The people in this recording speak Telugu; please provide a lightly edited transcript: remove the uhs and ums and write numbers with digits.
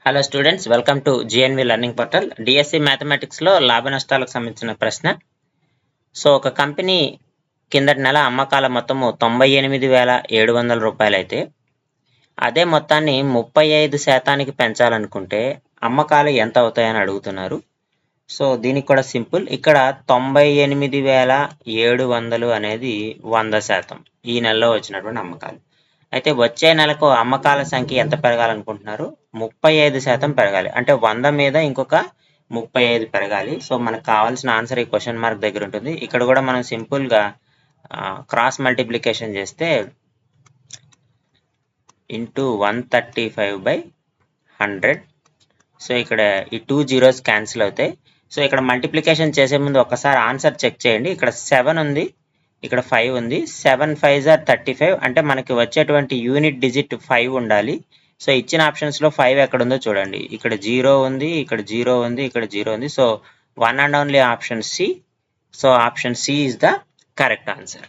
Hello students, welcome to GNV learning portal. DSC మ్యాథమెటిక్స్లో లాభ నష్టాలకు సంబంధించిన ప్రశ్న. సో ఒక కంపెనీ కిందటి నెల అమ్మకాల మొత్తము 98,700 రూపాయలు అయితే అదే మొత్తాన్ని 35% పెంచాలనుకుంటే అమ్మకాలు ఎంత అవుతాయని అడుగుతున్నారు. సో దీనికి కూడా సింపుల్. ఇక్కడ 98,700 అనేది 100%, ఈ నెలలో వచ్చినటువంటి అమ్మకాలు. అయితే వచ్చే నెలకు అమ్మకాల సంఖ్య ఎంత పెరగాలనుకుంటున్నారు? 35% పెరగాలి. అంటే 100 మీద ఇంకొక 35 పెరగాలి. సో మనకు కావాల్సిన ఆన్సర్ ఈ క్వశ్చన్ మార్క్ దగ్గర ఉంటుంది. ఇక్కడ కూడా మనం సింపుల్గా క్రాస్ మల్టిప్లికేషన్ చేస్తే ఇంటూ 135/100. సో ఇక్కడ ఈ 2 జీరోస్ క్యాన్సిల్ అవుతాయి. సో ఇక్కడ మల్టిప్లికేషన్ చేసే ముందు ఒకసారి ఆన్సర్ చెక్ చేయండి. ఇక్కడ 7 ఉంది, ఇక్కడ 5 ఉంది. 7 5s are 35. అంటే మనకి వచ్చేటువంటి యూనిట్ డిజిట్ 5 ఉండాలి. సో ఇచ్చిన ఆప్షన్స్లో 5 ఎక్కడ ఉందో చూడండి. ఇక్కడ 0 ఉంది, ఇక్కడ 0 ఉంది, ఇక్కడ 0 ఉంది. So one and only option C. So option C is the correct answer.